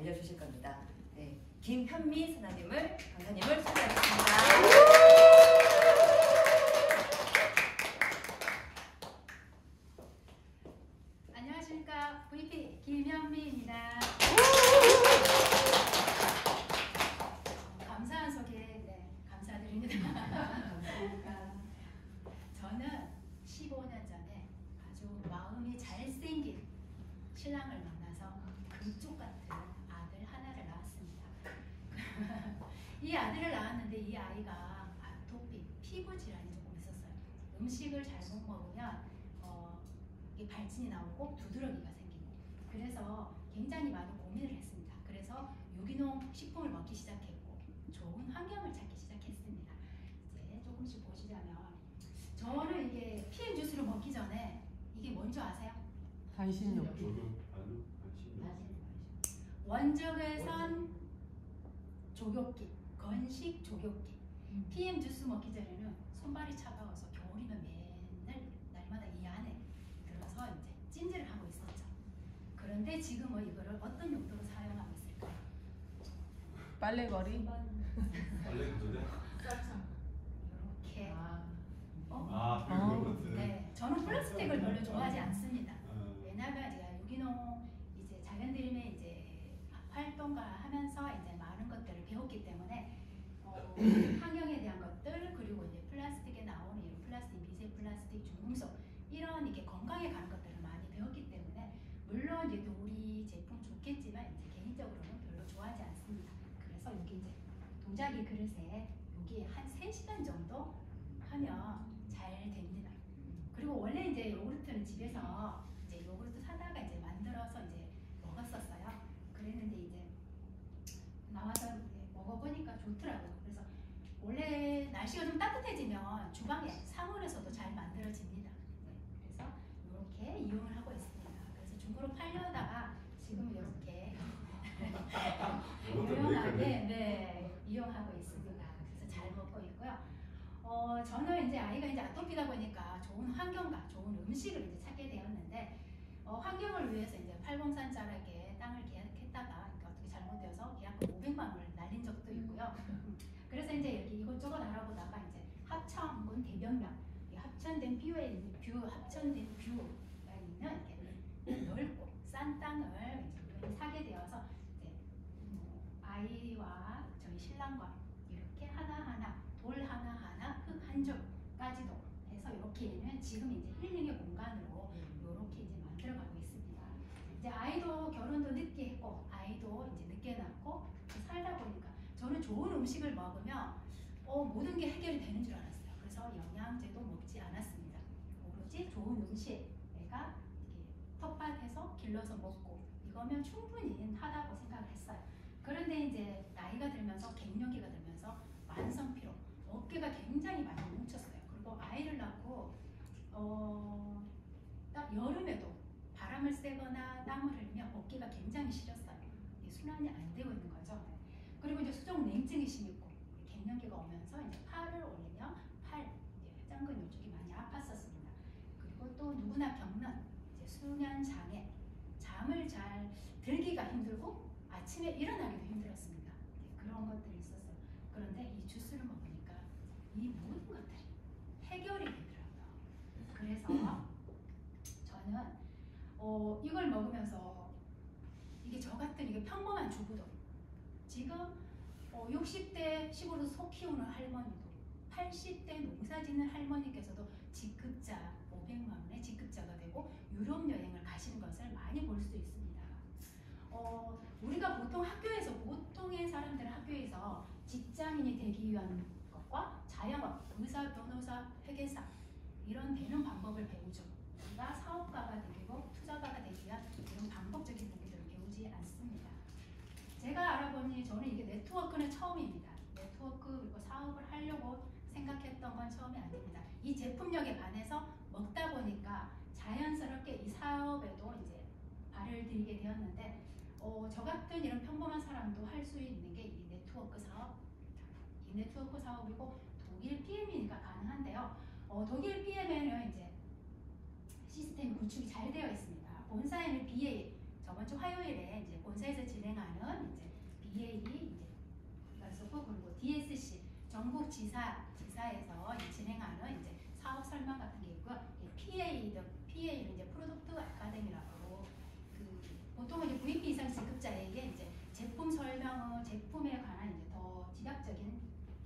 알려주실 겁니다. 네, 김현미 강사님을 소개하겠습니다. 안녕하십니까, VP 김현미입니다. 감사한 소개 감사드립니다. 저는 15년 전에 아주 마음이 잘생긴 신랑을 만나서 금쪽 같은 아들 하나를 낳았습니다. 이 아들을 낳았는데 이 아이가 아토피, 피부 질환이 조금 있었어요. 음식을 잘못 먹으면 이게 발진이 나오고 두드러기가 생기고, 그래서 굉장히 많은 고민을 했습니다. 그래서 유기농 식품을 먹기 시작했고 좋은 환경을 찾기 시작했습니다. 이제 조금씩 보시자면, 저는 이게 PM 주스를 먹기 전에 이게 뭔지 아세요? 단신욕. 원적외선 조격기, 건식 조격기. PM 주스 먹기 전에는 손발이 차가워서 겨울이면 맨날 날마다 이 안에 들어서 이제 찜질을 하고 있었죠. 그런데 지금은 이거를 어떤 용도로 사용하고 있을까요? 빨래거리. 이렇게. 네, 저는 플라스틱을 별로 좋아하지 않습니다. 왜냐하면 제가 유기농 이제 자연드림의 이제 활동가 하면서 이제 많은 것들을 배웠기 때문에 환경에 대한 것들, 그리고 이제 플라스틱에 나오는 이런 플라스틱, 미세 플라스틱, 중금속, 이런 이렇게 건강에 관한 것들을 많이 배웠기 때문에, 물론 이제 우리 제품 좋겠지만 이제 개인적으로는 별로 좋아하지 않습니다. 그래서 여기 이제 도자기 그릇에 여기 한 3시간 정도 하면 잘 됩니다. 그리고 원래 이제 요구르트는 집에서 이제 요구르트 사다가 이제 만들어서 이제 먹었었어요. 그랬는데 이제 나와서 이제 먹어보니까 좋더라고요. 그래서 원래 날씨가 좀 따뜻해지면 주방에 상온에서도 잘 만들어집니다. 그래서 이렇게 이용을 하고 있습니다. 그래서 중고로 팔려다가 지금 이렇게 유용하게 이용하고 있습니다. 그래서 잘 먹고 있고요. 저는 이제 아이가 이제 아토피다 보니까 좋은 환경과 좋은 음식을 이제 찾게 되었는데, 환경을 위해서 이제 팔공산자락에 땅을 계약했다가 어떻게 잘못되어서 계약금 500만 원을 날린 적도 있고요. 그래서 이제 여기 이것저것 알아보다가 이제 합천군 대변면, 합천된 뷰가 있는 이렇게 넓고 싼 땅을 이제 사게 되어서 이제 아이와 저희 신랑과 이렇게 하나하나, 돌 하나하나, 흙 한 점까지도 해서 이렇게는 지금 이제 힐링의 공간으로 이렇게 이제 만들어가고 있습니다. 이제 아이도 결혼도 늦게 했고, 아이도 이제 늦게 낳고 살다 보니까 저는 좋은 음식을 먹으면 모든 게 해결이 되는 줄 알았어요. 그래서 영양제도 먹지 않았습니다. 오로지 좋은 음식, 내가 이렇게 텃밭에서 길러서 먹고 이거면 충분히 하다고 생각을 했어요. 그런데 이제 나이가 들면서, 갱년기가 들면서 만성피로, 어깨가 굉장히 많이 뭉쳤어요. 그리고 아이를 낳고 딱 여름에도 바람을 쐬거나 땀을 흘리면 어깨가 굉장히 시렸어요. 순환이 안 되고 있는 거죠. 그리고 이제 수족 냉증이 심했고, 갱년기가 오면서 이제 팔을 올리면 이제 회장근 이쪽이 많이 아팠었습니다. 그리고 또 누구나 겪는 이제 수면 장애, 잠을 잘 들기가 힘들고 아침에 일어나기도 힘들었습니다. 그런 것들이 있었어요. 그런데 이 주스를 먹으니까 이 모든 것들이 해결이 되더라고요. 그래서 저는 이걸 먹으면서 이게 저 같은 이게 평범한 주부도, 지금 60대 시골에서 소 키우는 할머니도, 80대 농사 짓는 할머니께서도 직급자 500만 원의 직급자가 되고 유럽 여행을 가시는 것을 많이 볼 수 있습니다. 우리가 보통 학교에서, 보통의 사람들은 학교에서 직장인이 되기 위한 것과 자영업, 의사, 변호사, 회계사 이런 되는 방법을 배우죠. 우리가 사업가가 되고 투자가가 되기 위한 이런 방법적인 부분들을 배우지 않습니다. 제가 알아보니 저는 이게 네트워크는 처음입니다. 네트워크 그리고 사업을 하려고 생각했던 건 처음이 아닙니다. 이 제품력에 반해서 먹다 보니까 자연스럽게 이 사업에도 이제 발을 들이게 되었는데, 저 같은 이런 평범한 사람도 할 수 있는 게 이 네트워크 사업, 이 네트워크 사업이고 독일 PM이니까 가능한데요. 독일 PM에는 이제 시스템 구축이 잘 되어 있습니다. 본사에는 BA, 저번 주 화요일에 이제 본사 본사에서 진행하는 이제 BA 이제 그리고 DSC 전국 지사에서 진행하는 이제 사업 설명 같은 게 있고요. PA는 이제 프로덕트 아카데미라고 보통은 이제 VP 이상 직급자에게 이제 제품 설명은 제품에 관한 이제 더 지략적인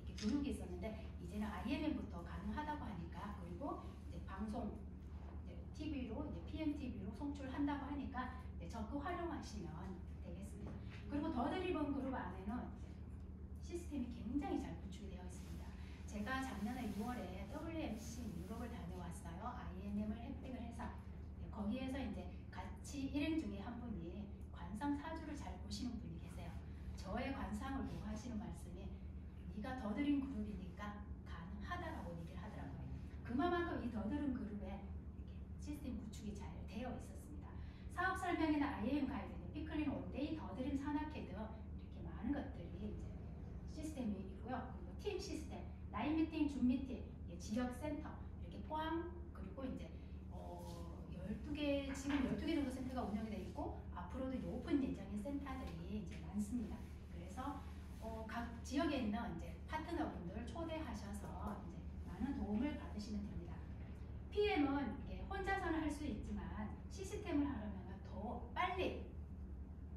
이렇게 교육이 있었는데 이제는 IMM부터 가능하다고 하니까 그리고 이제 방송 이제 TV로 이제 PMTV로 송출한다고 하니까 적극 활용하시면 되겠습니다. 그리고 더 드리번 그룹 안에는 시스템이 굉장히 잘 구축이 되어 있습니다. 제가 작년에 6월에 WMC 유럽을 다녀왔어요. IMM을 획득을 해서 거기에서 이제 같이 일행 중에 한 분이 관상 사주를 잘 보시는 분이 계세요. 저의 관상을 보고 하시는 말씀이 네가 더드림 그룹이니까 가능하다라고 얘기를 하더라고요. 그만큼 이 더드림 그룹에 시스템 구축이 잘 되어 있었습니다. 사업 설명이나 IM 가이드, 피클린 원데이, 더드림 산악회드 이렇게 많은 것들이 이제 시스템이 있고요. 그리고 팀 시스템, 라인 미팅, 줌 미팅, 지역 센터 이렇게 포함 그리고 이제 12개 지금 12개 정도 센터가 운영이 되어 있고 앞으로도 오픈 예정인 센터들이 이제 많습니다. 그래서 각 지역에 있는 이제 파트너분들 초대하셔서 이제 많은 도움을 받으시면 됩니다. PM은 이게 혼자서는 할 수 있지만 시스템을 하려면 더 빨리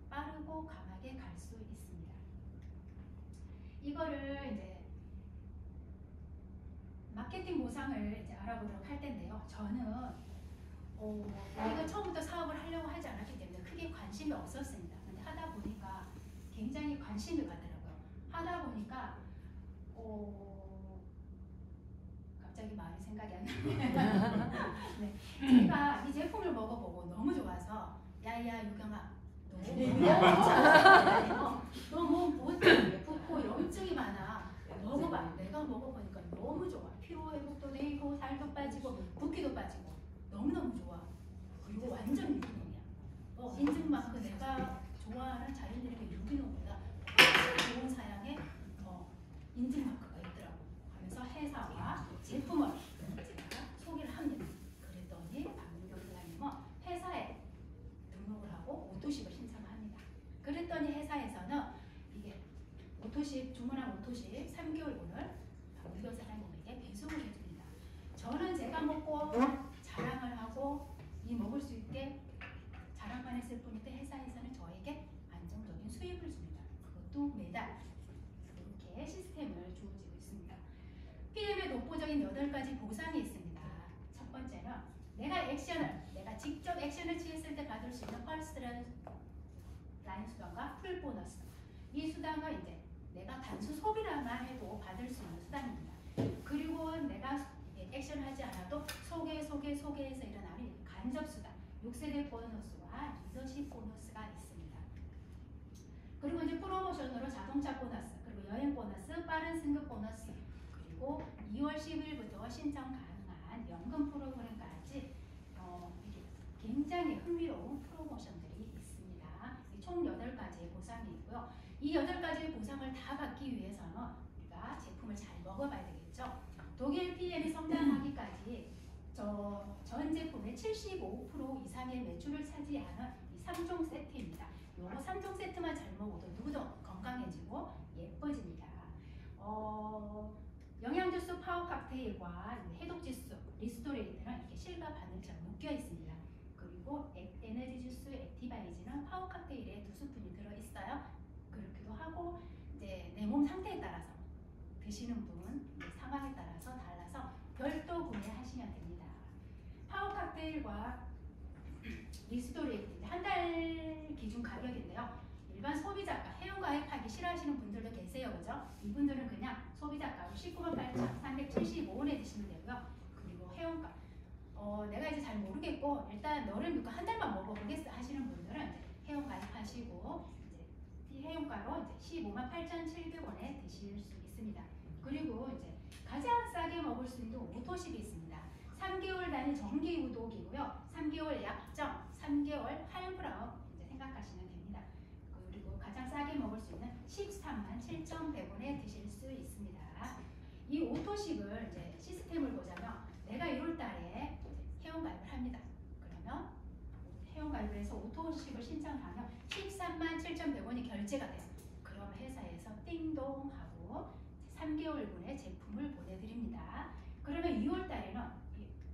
빠르고 강하게 갈 수 있습니다. 이거를 이제 마케팅 보상을 이제 알아보도록 할 텐데요. 저는 이거 처음부터 사업을 하려고 하지 않았기 때문에 크게 관심이 없었습니다. 근데 하다 보니까 굉장히 관심이 가더라고요. 하다 보니까 갑자기 말이 생각이 안 나네요. 네. 제가 이 제품을 먹어보고 너무 좋아서 야야 유경아 너무 못해 붓고 염증이 많아 먹어봐. 내가 먹어보니까 너무 좋아. 피로 회복도 되고 살도 빠지고 붓기도 빠지고 너무너무 좋아. 그리고 완전 유기농이야. 인증마크 내가 좋아하는 자연드림의 유기농보다 훨씬 좋은 사양의 인증마크가 있더라고. 하면서 회사와 제품을 제가 소개를 합니다. 그랬더니 박민경 부장님은 회사에 등록을 하고 오토십을 신청을 합니다. 그랬더니 회사에서는 이게 오토십 주문한 오토십 3개월분을 박민경 사장님에게 배송을 해줍니다. 저는 제가 먹고 자랑을 하고 이 먹을 수 있게 자랑만 했을 뿐인데 회사에서는 저에게 안정적인 수입을 줍니다. 그것도 매달 이렇게 시스템을 주어지고 있습니다. PM의 독보적인 8가지 보상이 있습니다. 첫 번째는 내가 직접 액션을 취했을 때 받을 수 있는 퍼스트 라인 수당과 풀 보너스. 이 수당은 이제 내가 단순 소비라만 해도 받을 수 있는 수당입니다. 그리고 내가 액션을 하지 않아도 소개에서 일어나는 간접 수당, 6세대 보너스와 리더십 보너스가 있습니다. 그리고 이제 프로모션으로 자동차 보너스, 그리고 여행 보너스, 빠른 승급 보너스, 그리고 2월 10일부터 신청 가능한 연금 프로그램까지 굉장히 흥미로운 프로모션들이 있습니다. 총 8가지의 보상이 있고요. 이 8가지의 보상을 다 받기 위해서는 우리가 제품을 잘 먹어봐야 되겠죠. 독일 PM이 성장하기까지 전 제품의 75% 이상의 매출을 차지하는 이 3종 세트입니다. 요거 3종 세트만 잘 먹어도 누구도 건강해지고 예뻐집니다. 영양주스 파워 칵테일과 해독주스 리스토레이트는 이렇게 실과 바늘처럼 묶여 있습니다. 그리고 에너지 주스 액티바이즈는 파워 칵테일에 2스푼이 들어있어요. 그렇기도 하고 이제 내 몸 상태에 따라서 드시는 분 상황에 따라서 달라서 별도 구매하시면 됩니다. 파워 칵테일과 리스토레이트 한 달 기준 가격인데요. 일반 소비자가 회원가입하기 싫어하시는 분들도 계세요. 그죠? 이분들은 그냥 소비자가로 198,375원에 드시면 되고요. 그리고 회원가 내가 이제 잘 모르겠고 일단 너를 믿고 한 달만 먹어보겠어 하시는 분들은 회원가입하시고 이제 회원가로 이제 158,700원에 드실 수 있습니다. 그리고 이제 가장 싸게 먹을 수 있는 오토십이 있습니다. 3개월 단위 정기 구독이고요. 3개월 약정, 3개월 할부라고 이제 생각하시면 됩니다. 그리고 가장 싸게 먹을 수 있는 137,100원에 드실 수 있습니다. 이 오토십을 이제 시스템을 보자면 내가 1월달에 회원가입을 합니다. 그러면 회원가입을 해서 오토십을 신청하면 137,100원에 7,100원이 결제가 돼요. 그럼 회사에서 띵동 하고 3개월분의 제품을 보내드립니다. 그러면 2월 달에는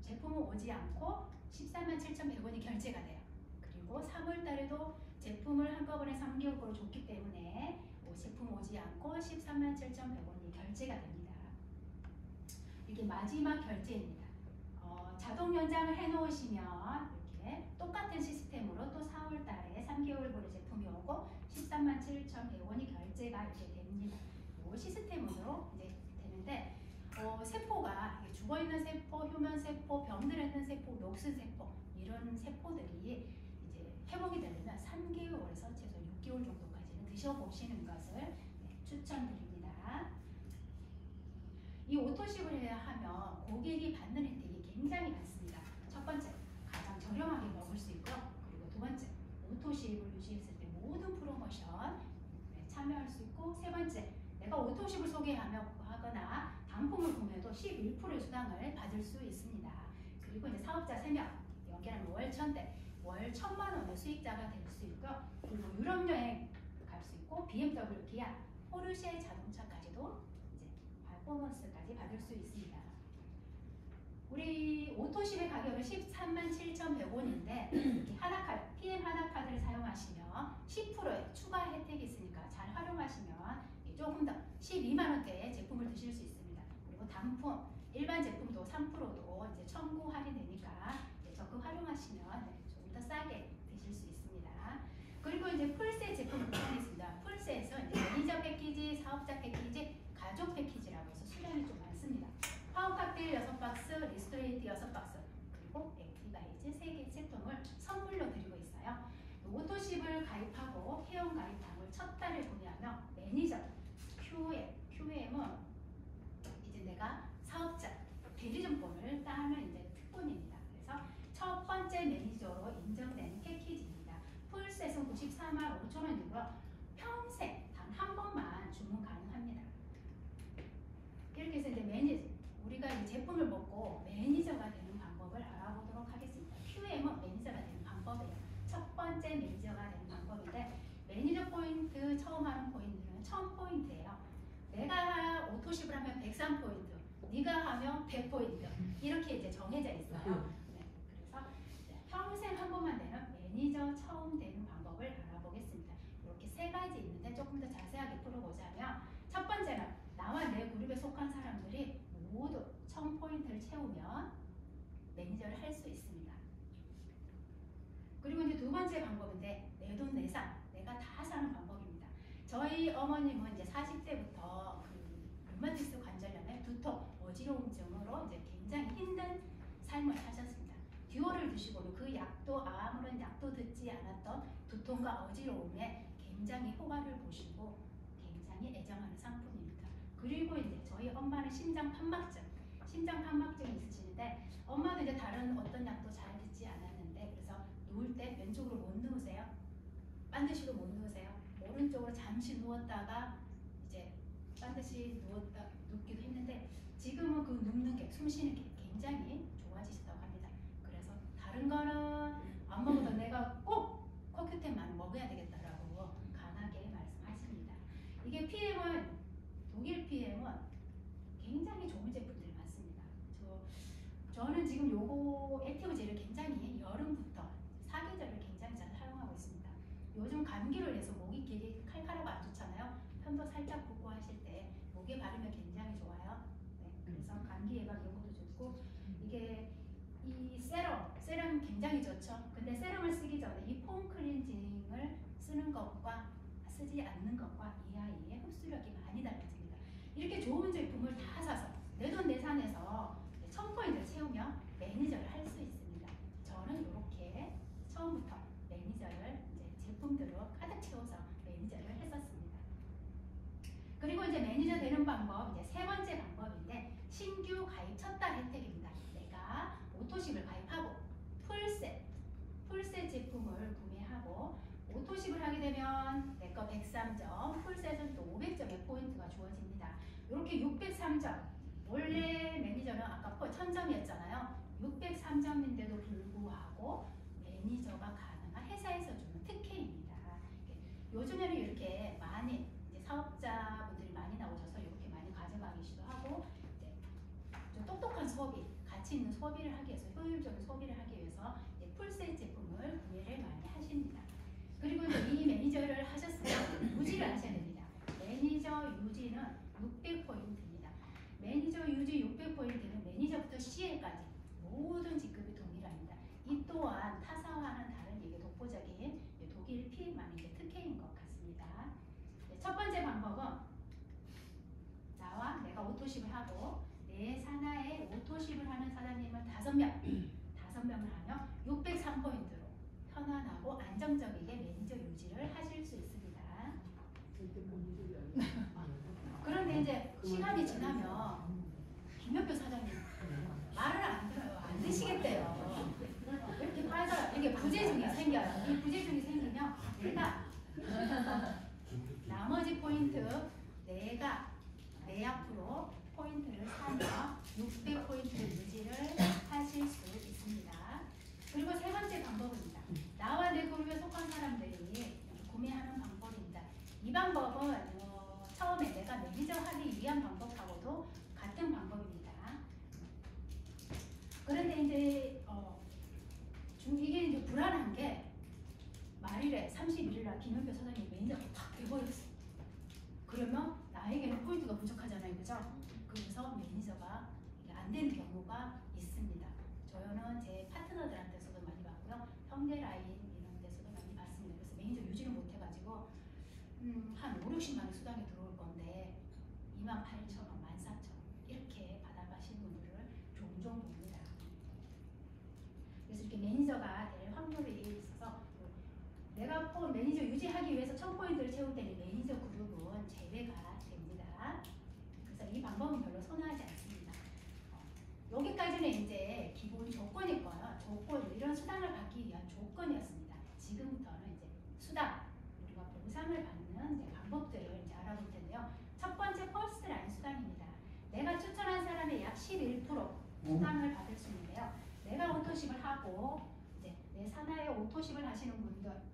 제품은 오지 않고 147,100원이 결제가 돼요. 그리고 3월 달에도 제품을 한꺼번에 3개월 거로 줬기 때문에 제품 오지 않고 137,100원이 결제가 됩니다. 이게 마지막 결제입니다. 자동 연장을 해놓으시면 이렇게 똑같은 시스템으로 또 4월 달에 3개월분의 제품이 오고 137,100원이 결제가 이렇게 됩니다. 이 시스템으로 이제 되는데 세포가 죽어있는 세포, 휴면 세포, 병들었는 세포, 녹슨 세포 이런 세포들이 이제 회복이 되려면 3개월에서 최소 6개월 정도까지는 드셔보시는 것을 추천드립니다. 이 오토십을 하면 고객이 받는 혜택이 굉장히 많습니다. 첫 번째, 가장 저렴하게 먹을 수 있고요. 그리고 두 번째, 오토십을 유지했을 때 모든 프로모션 참여할 수 있고, 세 번째, 내가 오토십을 소개하거나 단품을 구매해도 11%의 수당을 받을 수 있습니다. 그리고 이제 사업자 3명 연결하면 월 1,000대, 월 1,000만 원의 수익자가 될 수 있고요. 그리고 유럽 여행 갈 수 있고, BMW, 기아, 포르쉐 자동차까지도 이제 보너스까지 받을 수 있습니다. 우리 오토십의 가격은 137,100원인데 하나카드, PM 하나카드를 사용하시면 10%의 추가 혜택이 있으니까 잘 활용하시면 조금 더 12만 원대의 제품을 드실 수 있습니다. 그리고 단품, 일반 제품도 3%도 이제 청구 할인되니까 적극 활용하시면 조금 더 싸게 드실 수 있습니다. 그리고 이제 풀셋 제품을 구성했습니다. 풀셋에서 이제 매니저 패키지, 사업자 패키지, 가족 패키지라고 해서 수량이 좀 많습니다. 파워 칵테일 6박스, 리스토레이트 6박스, 그리고 액티바이즈 3개 세통을 선물로 드리고 있어요. 오토십을 가입하고 회원 가입함을 첫 달에 구매하면 매니저, QM은 이제 내가 사업자 대리점권을 따는 이제 특권입니다. 그래서 첫 번째 매니저로 인정되는 패키지입니다. 풀셋은 94만 5천 원이고요. 평생 단 한 번만 주문 가능합니다. 이렇게 해서 이제 우리가 이 제품을 먹고 매니저가 되는 방법을 알아보도록 하겠습니다. QM은 매니저가 되는 방법이에요. 첫 번째 매니저가 되는 방법인데, 매니저 포인트 처음 하는 포인트는 1000포인트예요. 내가 오토십을 하면 103포인트, 네가 하면 100포인트 이렇게 이제 정해져 있어요. 네, 그래서 평생 한 번만 되는 매니저 처음 되는 방법을 알아보겠습니다. 이렇게 세 가지 있는데 조금 더 자세하게 풀어보자면, 첫 번째는 나와 내 그룹에 속한 사람들이 모두 1000포인트를 채우면 매니저를 할 수 있습니다. 그리고 이제 두 번째 방법인데, 내 돈 내산, 내가 다 사는 방법입니다. 저희 어머님은 이제 40대부터 류마티스 관절염에 두통, 어지러움증으로 이제 굉장히 힘든 삶을 사셨습니다. 듀오를 드시고는 그 약도 아무런 약도 듣지 않았던 두통과 어지러움에 굉장히 효과를 보시고 굉장히 애정하는 상품입니다. 그리고 이제 저희 엄마는 심장 판막증 있으시는데, 엄마도 이제 다른 어떤 약도 잘 듣지 않았는데, 그래서 누울 때 왼쪽으로 못 누우세요. 반드시로 못 누우세요. 오른쪽으로 잠시 누웠다가 이제 반드시 눕기도 했는데, 지금은 그 눕는 게, 숨 쉬는 게 굉장히 좋아지셨다고 합니다. 그래서 다른 거는 안 먹어도 내가 꼭 코큐텐만 먹어야 되겠다라고 강하게 말씀하십니다. 이게 PM은, 독일 PM은 굉장히 좋은 제품들이 많습니다. 저는 지금 요거 액티브 젤을 굉장히 여름부터 사계절을 굉장히 잘 사용하고 있습니다. 요즘 감기로 인해서 목이 되게 칼칼하고 안 좋잖아요. 편도 살짝 붓고 하실 때 목에 바르면 굉장히 좋아요. 네, 그래서 감기 예방 요거도 좋고, 이게 이 세럼 굉장히 좋죠. 근데 세럼을 쓰기 전에 이 폼 클렌징을 쓰는 것과 쓰지 않는 것과 이 아이의 흡수력이 많이 달라집니다. 이렇게 좋은 제품을 다 사서 내 돈 내산해서 1000포인트를 채우면 매니저를 할 수 있습니다. 저는 이렇게 처음부터 매니저를 이제 제품들로 가득 채워서 매니저를 했었습니다. 그리고 이제 매니저 되는 방법, 이제 세 번째 방법인데, 신규 가입 첫 달 혜택입니다. 내가 오토십을 가입하고 풀셋 제품을 구매하고 오토십을 하게 되면 내 거 103점, 풀셋은 또 500점의 포인트가 주어집니다. 이렇게 603점, 원래 매니저는 아까 1000점이었잖아요. 603점인데도 불구하고 매니저가 가능한 회사에서 주는 특혜입니다. 요즘에는 이렇게 많이 이제 사업자분들이 많이 나오셔서 이렇게 많이 가져가 계시기도 하고 이제 좀 똑똑한 소비, 가치 있는 소비를 하기 위해서 효율적인 소비를 하기 위해서 이제 풀셋 제품을 구매를 많이 하십니다. 그리고 이제 이 매니저를 하셨으면 유지를 하셔야 됩니다. 매니저 유지는 600포인트입니다. 매니저 유지 600포인트는 매니저부터 CL까지 모든 직급이 동일합니다. 이 또한 타사와는 다른 이게 독보적인 독일 PM만의 특혜인 것 같습니다. 첫 번째 방법은 나와 내가 오토십을 하고 내 산하에 오토십을 하는 사장님은 5명을 하며 603포인트로 편안하고 안정적이게 매니저 유지를 하실 수 있습니다. 그런데 이제 시간이 지나면 김현표 사장님 말을 안 들어요. 안 드시겠대요. 이렇게 빠져요. 이게 부재중이 생겨요. 이 부재중이 생기면 내가 나머지 포인트 내가 내 앞으로 포인트를 사며 600포인트 유지를 하실 수 있습니다. 그리고 세 번째 방법입니다. 나와 내 그룹에 속한 사람들이 구매하는 방법입니다. 이 방법은 처음에 내가 매니저 하기 위한 방법하고도 같은 방법입니다. 그런데 이제 이게 이제 불안한 게 말일에 31일 날 김현표 사장님 매니저가 탁 돼버렸어. 그러면 나에게는 포인트가 부족하잖아요, 그죠? 그래서 매니저가 안 되는 경우가 있습니다. 저는 제 파트너들한테서도 많이 봤고요, 형제 라인 이런 데서도 많이 봤습니다. 그래서 매니저 유지를 못해가지고 한 5, 60만 원 수당이 들어올 건데 28,000원, 14,000원 이렇게 받아가시는 분들을 종종 봅니다. 그래서 이렇게 매니저가 될 확률이 있어서 내가 매니저 유지하기 위해서 1000포인트를 채울 때는 매니저 그룹은 제외가 됩니다. 그래서 이 방법은 별로 선호하지 않습니다. 여기까지는 이제 기본 조건이고요. 조건, 이런 수당을 받기 위한 조건이었습니다. 지금부터는 이제 수당, 우리가 보상을 받는 이제 방법들을 이제 알아볼 텐데요. 첫 번째 퍼스트 라인 수당입니다. 내가 추천한 사람의 약 11% 수당을 받을 수 있는데요. 내가 오토십을 하고 이제 내 산하에 오토십을 하시는 분들,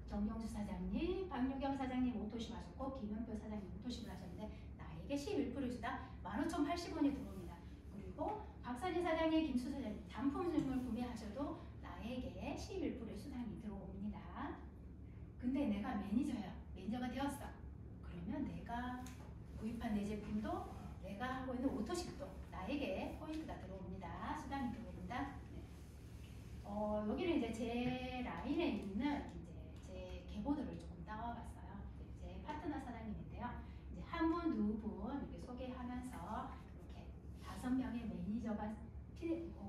정경수 사장님, 박유경 사장님 오토십 하셨고 김현표 사장님 오토십을 하셨는데 나에게 11% 수당 15,080원이 들어옵니다. 그리고 박선희 사장님, 김수 사장님 단품을 구매하셔도 나에게 11%의 수당이 들어옵니다. 근데 내가 매니저야. 매니저가 되었어. 그러면 내가 구입한 내 제품도 내가 하고 있는 오토십도 나에게 포인트가 들어옵니다. 수당이 들어옵니다. 네. 여기는 이제 제 라인에 있는 이제 제 계보들을 조금 따와봤어요. 제 파트너 사장님인데요. 이제 한 분, 두 분 이렇게 소개하면서 이렇게 5명의 매니저가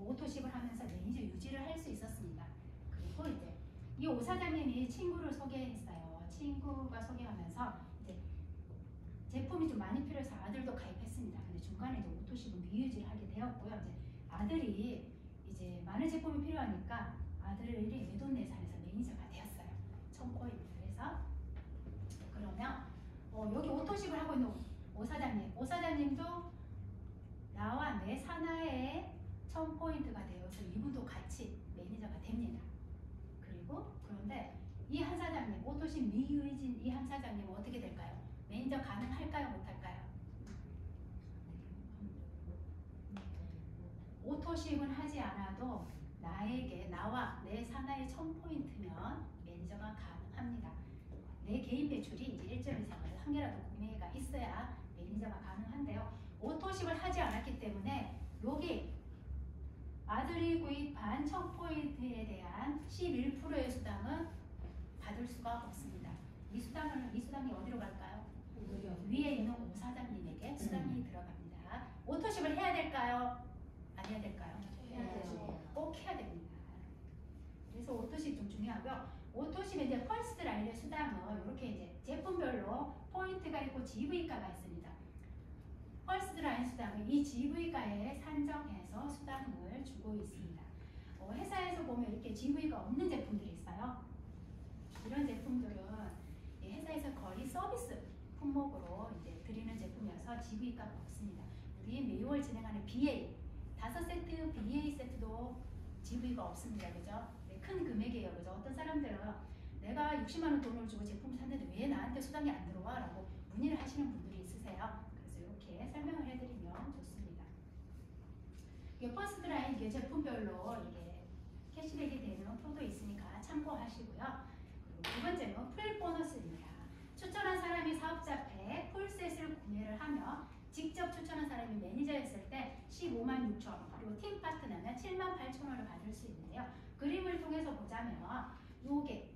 오토십을 하면서 매니저 유지를 할 수 있었습니다. 그리고 이제 이 오 사장님이 친구를 소개했어요. 친구가 소개하면서 이제 제품이 좀 많이 필요해서 아들도 가입했습니다. 근데 중간에 이제 오토십은 미유지를 하게 되었고요. 이제 아들이 이제 많은 제품이 필요하니까 아들이 내돈내산해서 매니저가 되었어요. 1000포인트. 그래서 그러면 여기 오토십을 하고 있는 오 사장님도 나와 내 산하에 1000포인트가 되어서 이분도 같이 매니저가 됩니다. 그리고 그런데 이 한 사장님, 오토십 미유진 이 한 사장님은 어떻게 될까요? 매니저 가능할까요? 못할까요? 오토십을 하지 않아도 나와 내 산하에 1000포인트면 매니저가 가능합니다. 내 개인 매출이 이제 1점 이상을 한 개라도 구매가 있어야 매니저가 가능한데요. 오토십을 하지 않았기 때문에 여기 아들이 구입한 1000포인트에 대한 11%의 수당은 받을 수가 없습니다. 이 수당이 어디로 갈까요? 위에 있는 오 사장님에게 수당이 들어갑니다. 오토십을 해야 될까요? 안 해야 될까요? 꼭 해야 됩니다. 그래서 오토십 좀 중요하고요. 오토십의 이제 퍼스트 라인의 수당은 이렇게 이제 제품별로 포인트가 있고 GV가가 있습니다. 퍼스트 라인 수당은 이 GV가에 산정해서 수당을 주고 있습니다. 회사에서 보면 이렇게 GV가 없는 제품들이 있어요. 이런 제품들은 회사에서 거의 서비스 품목으로 이제 드리는 제품이어서 GV가가 없습니다. 우리 매월 진행하는 BA 5세트 BA 세트도 GV가 없습니다. 그죠? 네, 큰 금액이에요. 그죠? 어떤 사람들은 내가 60만 원 돈을 주고 제품을 샀는데 왜 나한테 수당이 안 들어와? 라고 문의를 하시는 분들이 있으세요. 그래서 이렇게 설명을 해드리면 좋습니다. 이게 퍼스트라인 이게 제품별로 이게 캐시백이 되는 표도 있으니까 참고하시고요. 그리고 두 번째는 풀 보너스입니다. 추천한 사람이 사업자패 풀셋을 구매를 하며 직접 추천한 사람이 매니저였을 때 15만 6천 원, 그리고 팀 파트너는 7만 8천 원을 받을 수 있는데요. 그림을 통해서 보자면 요게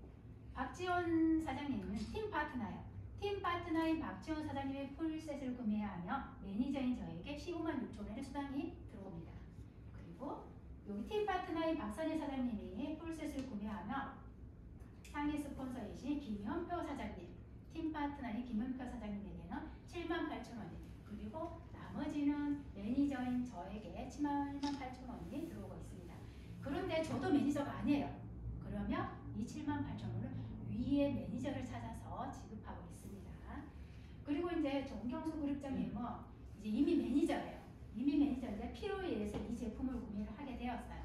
박지원 사장님은 팀 파트너예요. 팀 파트너인 박지원 사장님의 풀셋을 구매하며 매니저인 저에게 15만 6천 원의 수당이 들어옵니다. 그리고 여기 팀 파트너인 박선희 사장님이 풀셋을 구매하며 상위 스폰서이신 김현표 사장님, 팀 파트너인 김현표 사장님에게는 7만 8천 원이, 그리고 나머지는 매니저인 저에게 7만 8천 원이 들어오고 있습니다. 그런데 저도 매니저가 아니에요. 그러면 이 7만 8천 원을 위에 매니저를 찾아서 지급하고 있습니다. 그리고 이제 정경수 그룹장님은 이제 이미 매니저예요. 이미 매니저인데 필요에 의해서 이 제품을 구매를 하게 되었어요.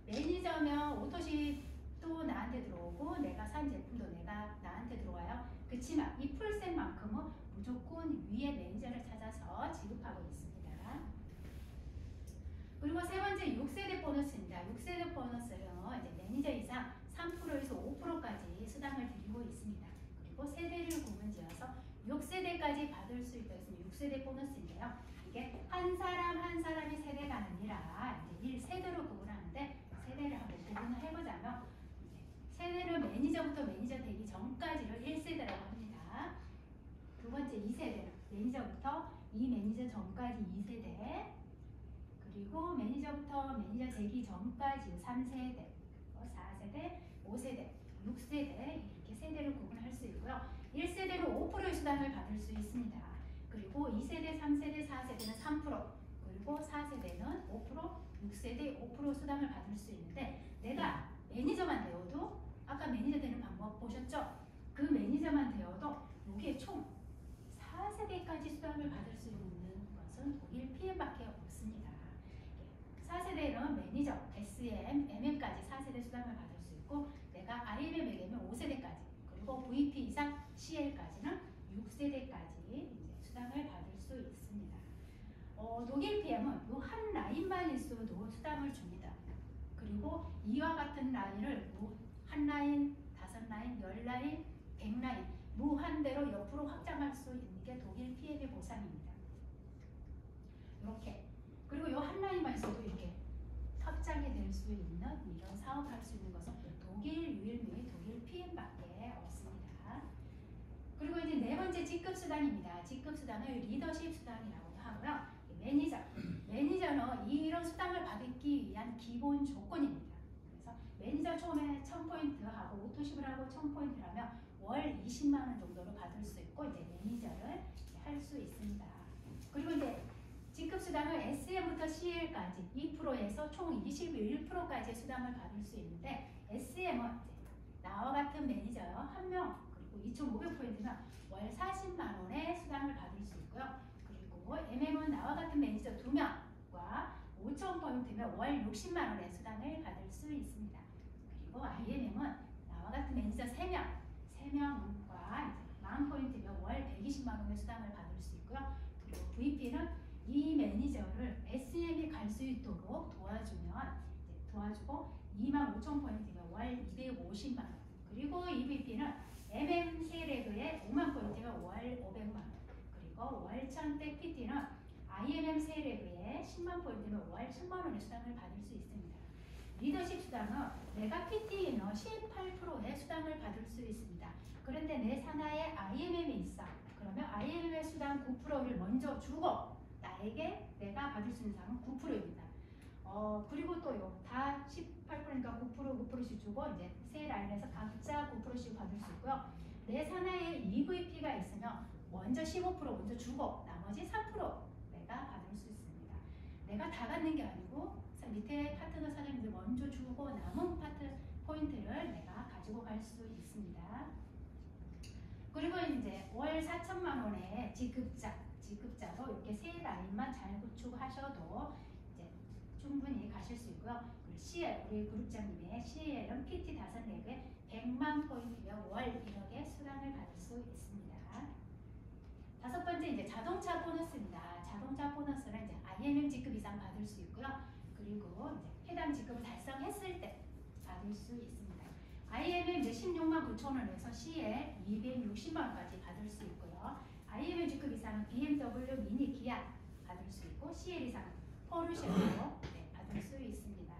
매니저면 오토십도 나한테 들어오고 내가 산 제품도 내가 나한테 들어와요. 그렇지만 이 풀셋만큼은 무조건 위에 매니저를 찾아서 지급하고 있습니다. 그리고 세 번째 6세대 보너스입니다. 6세대 보너스는 이제 매니저 이상 3%에서 5%까지 수당을 드리고 있습니다. 그리고 세대를 구분지어서 6세대까지 받을 수 있다 했습니다. 6세대 보너스인데요. 이게 한 사람 한 사람이 세대가 아니라 이제 1세대로 구분하는데 세대를 한번 구분을 해보자면 세대는 매니저부터 매니저 되기 전까지를 1세대라고 합니다. 두 번째 2세대는 매니저부터 이 매니저 전까지 2세대, 그리고 매니저부터 매니저 되기 전까지 3세대, 4세대, 5세대, 6세대 이렇게 세대를 구분할 수 있고요. 1세대로 5%의 수당을 받을 수 있습니다. 그리고 2세대, 3세대, 4세대는 3%, 그리고 4세대는 5%, 6세대 5% 수당을 받을 수 있는데 내가 매니저만 되어도 아까 매니저 되는 방법 보셨죠? 그 매니저만 되어도 이게 총 4세대까지 수당을 받을 수 있는 것은 독일 PM밖에 없습니다. 4세대는 매니저, SM, MM까지 4세대 수당을 받을 수 있고 내가 IMM에게는 5세대까지, 그리고 VP 이상 CL까지는 6세대까지 이제 수당을 받을 수 있습니다. 독일 PM은 이 한 라인만 있어도 수당을 줍니다. 그리고 이와 같은 라인을 한 라인, 5라인, 10라인, 100라인 무한대로 옆으로 확장할 수 있는 게 독일 PM의 보상입니다. 이렇게. 그리고 이 한 라인만 있어도 이렇게 확장이 될 수 있는 이런 사업을 할 수 있는 것은 독일 유일무이 독일 PM밖에 없습니다. 그리고 이제 네 번째 직급 수당입니다. 직급 수당을 리더십 수당이라고 하고요. 매니저는 이런 수당을 받기 위한 기본 조건입니다. 그래서 매니저 처음에 1000포인트 하고 오토십을 하고 1000포인트를 하면 월 20만 원 정도로 받을 수 있고 이제 매니저를 할 수 있습니다. 그리고 이제 직급 수당을 SM부터 CL까지 2%에서 총 21%까지 수당을 받을 수 있는데 SM은 나와 같은 매니저 1명 그리고 2,500포인트면 월 40만 원의 수당을 받을 수 있고요. 그리고 MM은 나와 같은 매니저 2명과 5,000포인트면 월 60만 원의 수당을 받을 수 있습니다. 그리고 IMM은 나와 같은 매니저 3명과 10,000포인트면 월 120만 원의 수당을 받을 수 있고요. 그리고 VP는 이 매니저를 SM이 갈 수 있도록 도와주고 25,000포인트가 월 250만 원, 그리고 EVP는 MM 세레그의 5만 포인트가 월 500만 원, 그리고 월 1000대 PT는 IMM 세레그의 10만 포인트면 월 1000만 원의 수당을 받을 수 있습니다. 리더십 수당은 내가 PT는 18%의 수당을 받을 수 있습니다. 그런데 내 산하에 IMM이 있어. 그러면 IMM의 수당 9%를 먼저 주고 나에게 내가 받을 수 있는 상은 9%입니다. 그리고 또 다 18%니까 9%씩 주고 이제 세 라인에서 각자 9%씩 받을 수 있고요. 내 산하에 EVP가 있으면 먼저 15% 먼저 주고 나머지 3% 내가 받을 수 있습니다. 내가 다 받는 게 아니고 밑에 파트너 사장님들 먼저 주고 남은 포인트를 내가 가지고 갈 수 있습니다. 그리고 이제 월 4천만 원의 지급자로 이렇게 세 라인만 잘 구축하셔도 이제 충분히 가실 수 있고요. CL, 우리 그룹장님의 CL은 PT 5레그에 100만 포인트면 있습니다. 다섯 번째 이제 자동차 보너스입니다. 자동차 보너스는 이제 IMM 직급 이상 받을 수 있고요. 그리고 이제 해당 직급을 달성했을 때 받을 수 있습니다. IMM 이제 16만 9천 원에서 CL 260만 원까지 받을 수 있고요. IMM 직급 이상은 BMW, 미니, 기아 받을 수 있고 CL 이상은 포르쉐도 받을 수 있습니다.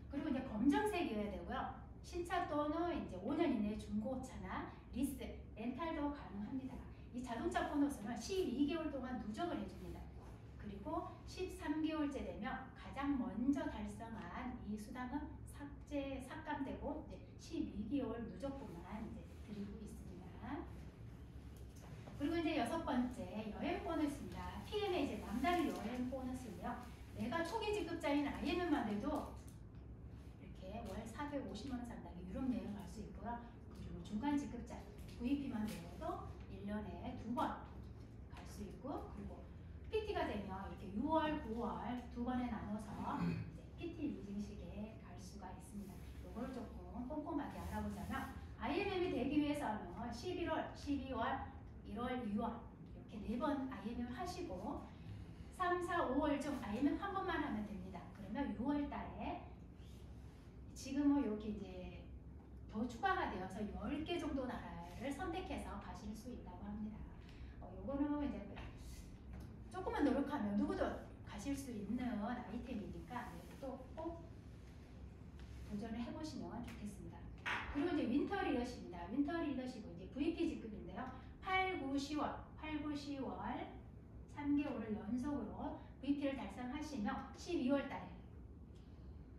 그리고 이제 검정색이어야 되고요. 신차 또는 이제 5년 이내 중고차나 리스, 렌탈도 가능합니다. 이 자동차 보너스는 12개월 동안 누적을 해줍니다. 그리고 13개월째 되면 가장 먼저 달성한 이 수당은 삭감되고 이제 12개월 누적분만 이제 드리고 있습니다. 그리고 이제 여섯 번째 여행 보너스입니다. PM의 이제 남다른 여행 보너스인데요. 내가 초기 지급자인 IMM만 돼도 이렇게 월 450만 원 상당의 유럽 여행 갈 수 있고요. 그리고 중간 지급자 VP만 되어도 1년에 2번 갈 수 있고, 그리고 PT가 되면 이렇게 6월, 9월 두 번에 나눠서 이제 PT 리징식에 갈 수가 있습니다. 이걸 조금 꼼꼼하게 알아보자면 IMM이 되기 위해서는 11월, 12월, 1월, 6월 이렇게 4번 IMM 하시고 3, 4, 5월 중 IMM 한 번만 하면 됩니다. 그러면 6월 달에 지금은 이렇게 이제 더 추가가 되어서 10개 정도 나라를 선택해서 가실 수 있다고 합니다. 요거는 이제 조금만 노력하면 누구도 가실 수 있는 아이템이니까 또 꼭 도전을 해보시면 좋겠습니다. 그리고 이제 윈터 리더십입니다. 윈터 리더십은 이제 VP 직급인데요. 8, 9, 10월 3개월을 연속으로 VP를 달성하시면 12월 달에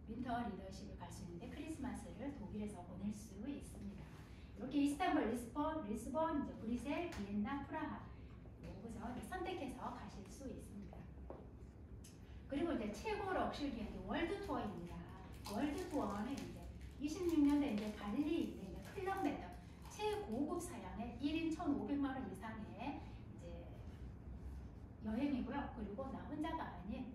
윈터 리더십을 갈 수 있는데 크리스마스를 독일에서 보낼 수 있습니다. 이렇게 이스탄불, 리스본, 이제 브뤼셀, 비엔나, 프라하 여기서 선택해서 가실 수 있습니다. 그리고 이제 최고 럭셔리한 월드 투어입니다. 월드 투어는 이제 26년대 이제 발리 이제 클럽 매더 최고급 사양의 1인 1,500만 원 이상의 이제 여행이고요. 그리고 나 혼자가 아닌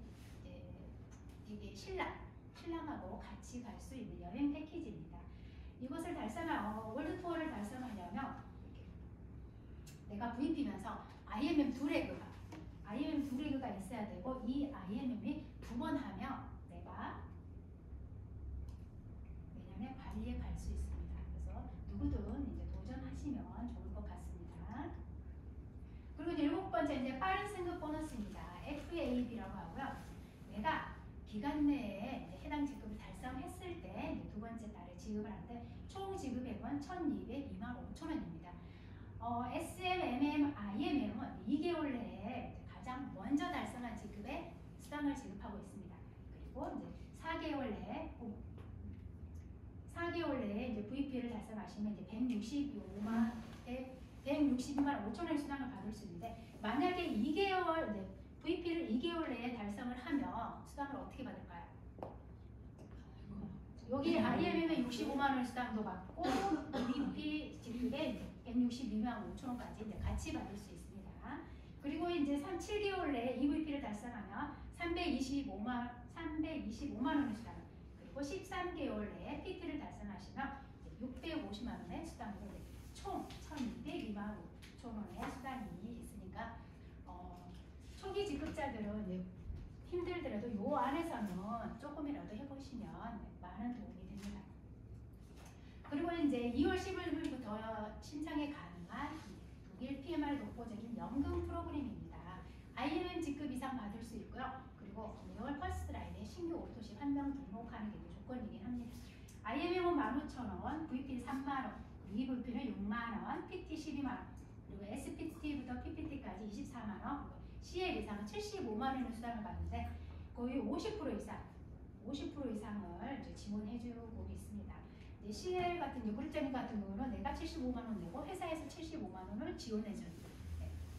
이게 신랑하고 같이 갈 수 있는 여행 패키지입니다. 이것을 월드 투어를 달성하려면 내가 VP면서 IMM 두 레그가 있어야 되고, 이 IMM이 2번 하면 내가 내년에 발리에 갈 수 있습니다. 그래서 누구든 이제 도전하시면 좋을 것 같습니다. 그리고 이제 7번째 이제 빠른 승급 보너스입니다. FAB라고 하고요. 내가 기간 내에 이제 해당 직급을 달성했을 때 두 번째 달에 지급을 하는데 총 지급액은 1,202만 5천 원입니다. SM, MM, IMM은 2개월 내에 가장 먼저 달성한 직급에 수당을 지급하고 있습니다. 그리고 이제 4개월 내에 이제 VP를 달성하시면 이제 162만 5천 원 수당을 받을 수 있는데, 만약에 VP를 2개월 내에 달성을 하면 수당을 어떻게 받을까요? 여기 IMM에 65만 원 수당도 받고 VP 직급에 162만 5천 원까지 이제 같이 받을 수 있습니다. 그리고 이제 7개월 내에 EVP를 달성하면 325만 원의 수당, 그리고 13개월 내에 PT를 달성하시면 650만 원의 수당으로 총 1,202만 5천 원의 수당이 있으니까 초기 지급자들은 이제 힘들더라도 요 안에서는 조금이라도 해보시면 많은 도움이 됩니다. 그리고 이제 2월 15일부터 신청이 가능한 독일 PMR 독보적인 연금 프로그램입니다. IMM 직급 이상 받을 수 있고요. 그리고 매월 퍼스트라인에 신규 오토시 한 명 등록하는 게 조건이긴 합니다. IMM은 15,000원, VP는 3만원, EVP는 6만원, PT 12만원, 그리고 SPT부터 PPT까지 24만원, CL 이상은 75만원의 수당을 받는데 거의 50% 이상을 이제 지원해주고 있습니다. 이제 CL 같은 경우, 그룹자님 같은 경우는 내가 75만원 내고 회사에서 75만원을 지원해주는,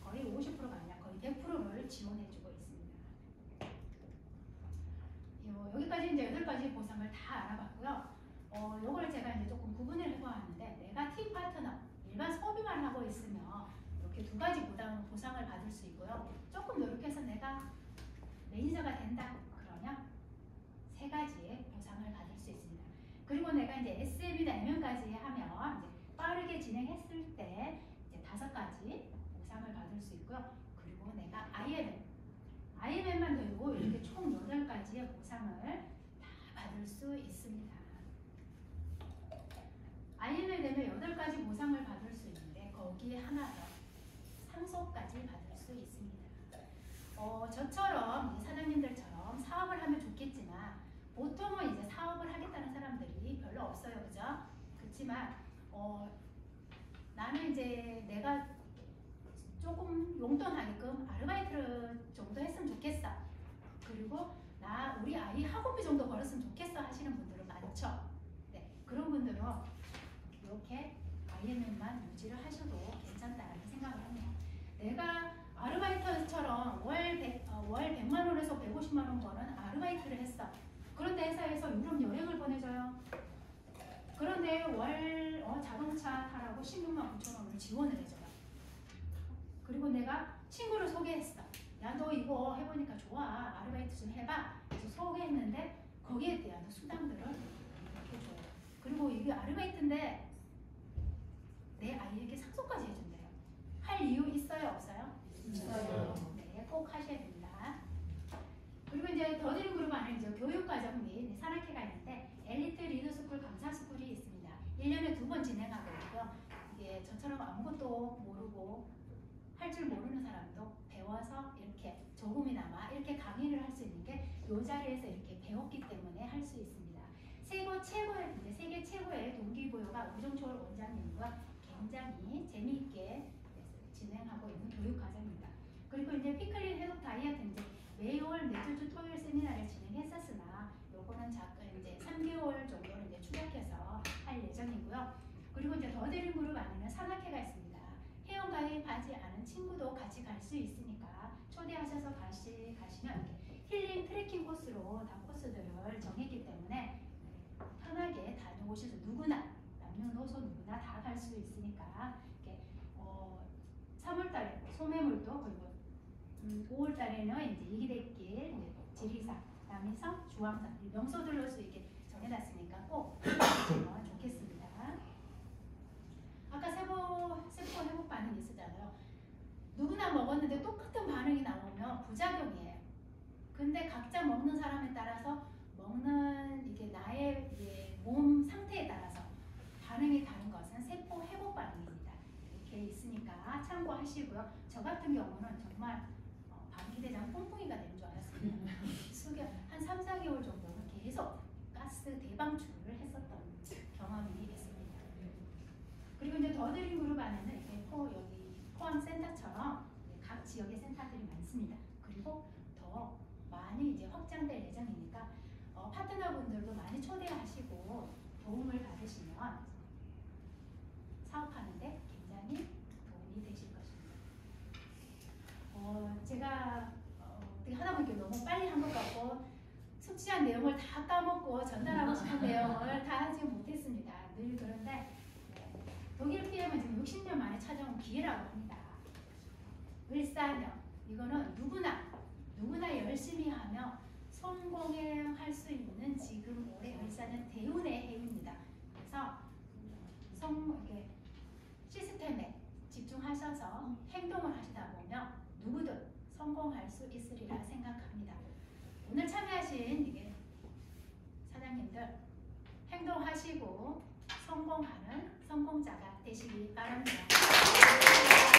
거의 50%가 아니라 거의 100%를 지원해주고 있습니다. 여기까지 이제 8가지 보상을 다 알아봤고요. 요걸 제가 이제 조금 구분을 해보았는데, 내가 팀 파트너, 일반 소비만 하고 있으면 이렇게 2가지 보상을 받을 수 있고요. 조금 노력해서 내가 매니저가 된다 그러면 3가지의 보상을 받을 수 있습니다. 그리고 내가 이제 SM이나 MM까지 하면 이제 빠르게 진행했을 때 이제 5가지 보상을 다 받을 수 있습니다. IM이 되면 8가지 보상을 받을 수 있는데 거기에 하나 더 상속까지 받을 수 있습니다. 저처럼 사장님들처럼 사업을 하면 좋겠지만 보통은 이제 사업을 하겠다는 사람들이 별로 없어요, 그죠? 그렇지만 나는 이제 내가 조금 용돈하게끔 아르바이트를 정도 했으면 좋겠어. 그리고 우리 아이 학원비 정도 벌었으면 좋겠어 하시는 분들은 많죠. 네, 그런 분들은 이렇게 IMM만 유지를 하셔도 괜찮다는 생각을 합니다. 내가 아르바이터처럼 월 100만 원에서 150만 원 버는 아르바이트를 했어. 그런데 회사에서 유럽 여행을 보내줘요. 그런데 월 자동차 타라고 16만 9천 원을 지원을 해줘요. 그리고 내가 친구를 소개했어. 야, 너 이거 해보니까 좋아. 아르바이트 좀 해봐. 그래서 소개했는데 거기에 대한 수당들을 이렇게 줘요. 그리고 이게 아르바이트인데 내 아이에게 상속까지 해준대요. 할 이유 있어요, 없어요? 있어요. 네, 꼭 하셔야 됩니다. 그리고 이제 더드림 그룹 안에 이제 교육과정 및 산학회가 있는데 엘리트 리더스쿨 강사스쿨이 있습니다. 1년에 2번 진행하고 있고요. 이게 저처럼 아무것도 모르고 할 줄 모르는 사람도 배워서 이렇게 조금이나마 이렇게 강의를 할 수 있는 게 이 자리에서 이렇게 배웠기 때문에 할 수 있습니다. 세계 최고의 동기부여가 우종철 원장님과 굉장히 재미있게 진행하고 있는 교육과정입니다. 그리고 이제 피클린 해독 다이어트 이제 매월 넷째 주 토요일 세미나를 진행했었으나 요거는 이제 3개월 정도는 이제 추격해서 할 예정이고요. 그리고 이제 더드림 그룹 안에는 산악회가 있습니다. 회원 가입하지 않은 친구도 같이 갈 수 있으니까 초대하셔서 가시면 힐링 트레킹 코스로 다 코스들을 정했기 때문에 편하게 다녀오셔서 누구나 남녀노소 누구나 다 갈 수 있으니까 이렇게 3월달에 소매물도 그리고 5월달에는 이제 이기대길, 지리산, 남이섬, 주황산 이 명소들로 이렇게 정해놨으니까 꼭 가시면 좋겠습니다. 아까 세포 회복 반응이 있었잖아요. 누구나 먹었는데 똑같은 반응이 나오면 부작용이에요. 근데 각자 먹는 사람에 따라서 먹는 이게 나의 몸 상태에 따라서 반응이 다른 것은 세포 회복 반응입니다. 이렇게 있으니까 참고하시고요. 저 같은 경우는 정말 방기대장 뽕뽕이가 되는 줄 알았습니다. 한 3, 4개월 정도는 계속 가스 대방출을 했었던 경험이 있습니다. 그리고 이제 더드림 그룹 안에는 이렇게 여기 포항 센터처럼 각 지역의 센터들이 많습니다. 그리고 더 많이 이제 확장될 예정이니까 파트너분들도 많이 초대하시고 도움을 받으시면 사업하는데 굉장히 도움이 되실 것입니다. 제가 어떻게 하다 보니까 너무 빨리 한 것 같고 숙지한 내용을 다 까먹고 전달하고 싶은 내용을 다 하지 못했습니다. 늘 그런데 독일 PM은 지금 60년 만에 찾아온 기회라고 합니다. 을사년 이거는 누구나 열심히 하며 성공할 수 있는 지금 올해 을사년 대운의 해입니다. 그래서 이렇게 시스템에 집중하셔서 행동을 하시다 보면 누구든 성공할 수 있으리라 생각합니다. 오늘 참여하신 이게 사장님들 행동하시고 성공하는 성공자가 되시기 바랍니다.